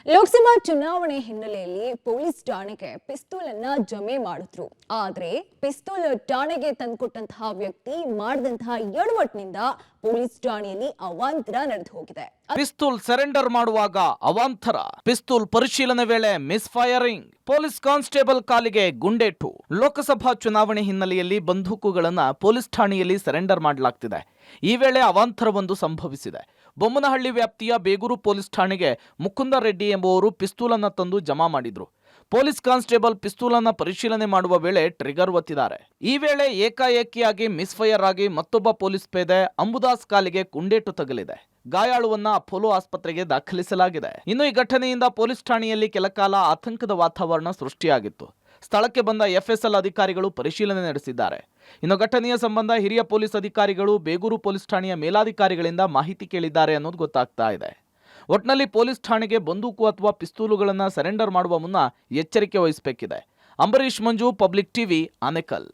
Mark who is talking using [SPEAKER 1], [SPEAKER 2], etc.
[SPEAKER 1] ಲೋಕಸಭಾ ಚುನಾವಣೆ ಹಿನ್ನೆಲೆಯಲ್ಲಿ ಪೊಲೀಸ್ ಠಾಣೆಗೆ ಪಿಸ್ತೂಲ್ ಅನ್ನ ಜಮೆ ಮಾಡಿದ್ರು. ಆದ್ರೆ ಪಿಸ್ತೂಲ್ ಠಾಣೆಗೆ ತಂದುಕೊಟ್ಟಂತಹ ವ್ಯಕ್ತಿ ಮಾಡಿದಂತಹ ಎಡವಟ್ಟಿನಿಂದ ಪೊಲೀಸ್ ಠಾಣೆಯಲ್ಲಿ ಅವಾಂತರ ನಡೆದು ಹೋಗಿದೆ.
[SPEAKER 2] ಪಿಸ್ತೂಲ್ ಸರೆಂಡರ್ ಮಾಡುವಾಗ ಅವಾಂತರ, ಪಿಸ್ತೂಲ್ ಪರಿಶೀಲನೆ ವೇಳೆ ಮಿಸ್ ಫೈರಿಂಗ್, ಪೊಲೀಸ್ ಕಾನ್ಸ್ಟೇಬಲ್ ಕಾಲಿಗೆ ಗುಂಡೇಟು. ಲೋಕಸಭಾ ಚುನಾವಣೆ ಹಿನ್ನೆಲೆಯಲ್ಲಿ ಬಂದೂಕುಗಳನ್ನ ಪೊಲೀಸ್ ಠಾಣೆಯಲ್ಲಿ ಸರೆಂಡರ್ ಮಾಡಲಾಗ್ತಿದೆ. ಈ ವೇಳೆ ಅವಾಂತರವೊಂದು ಸಂಭವಿಸಿದೆ. ಬೊಮ್ಮನಹಳ್ಳಿ ವ್ಯಾಪ್ತಿಯ ಬೇಗೂರು ಪೊಲೀಸ್ ಠಾಣೆಗೆ ಮುಕುಂದ ರೆಡ್ಡಿ ಎಂಬುವರು ಪಿಸ್ತೂಲನ್ನ ತಂದು ಜಮಾ ಮಾಡಿದ್ರು. ಪೊಲೀಸ್ ಕಾನ್ಸ್ಟೇಬಲ್ ಪಿಸ್ತೂಲನ್ನ ಪರಿಶೀಲನೆ ಮಾಡುವ ವೇಳೆ ಟ್ರಿಗರ್ ಒತ್ತಿದ್ದಾರೆ. ಈ ವೇಳೆ ಏಕಾಏಕಿಯಾಗಿ ಮಿಸ್ ಫೈರ್ ಆಗಿ ಮತ್ತೊಬ್ಬ ಪೊಲೀಸ್ ಪೇದೆ ಅಂಬುದಾಸ್ ಕಾಲಿಗೆ ಗುಂಡೇಟು ತಗಲಿದೆ. ಗಾಯಾಳುವನ್ನ ಅಪೋಲೋ ಆಸ್ಪತ್ರೆಗೆ ದಾಖಲಿಸಲಾಗಿದೆ. ಇನ್ನು ಈ ಘಟನೆಯಿಂದ ಪೊಲೀಸ್ ಠಾಣೆಯಲ್ಲಿ ಕೆಲಕಾಲ ಆತಂಕದ ವಾತಾವರಣ ಸೃಷ್ಟಿಯಾಗಿತ್ತು. ಸ್ಥಳಕ್ಕೆ ಬಂದ ಎಫ್ಎಸ್ಎಲ್ ಅಧಿಕಾರಿಗಳು ಪರಿಶೀಲನೆ ನಡೆಸಿದ್ದಾರೆ. ಇನ್ನು ಘಟನೆಯ ಸಂಬಂಧ ಹಿರಿಯ ಪೊಲೀಸ್ ಅಧಿಕಾರಿಗಳು ಬೇಗೂರು ಪೊಲೀಸ್ ಠಾಣೆಯ ಮೇಲಾಧಿಕಾರಿಗಳಿಂದ ಮಾಹಿತಿ ಕೇಳಿದ್ದಾರೆ ಅನ್ನೋದು ಗೊತ್ತಾಗ್ತಾ ಇದೆ. ಒಟ್ನಲ್ಲಿ ಪೊಲೀಸ್ ಠಾಣೆಗೆ ಬಂದೂಕು ಅಥವಾ ಪಿಸ್ತೂಲುಗಳನ್ನು ಸರೆಂಡರ್ ಮಾಡುವ ಮುನ್ನ ಎಚ್ಚರಿಕೆ ವಹಿಸಬೇಕಿದೆ. ಅಂಬರೀಶ್ ಮಂಜು, ಪಬ್ಲಿಕ್ ಟಿವಿ, ಆನೇಕಲ್.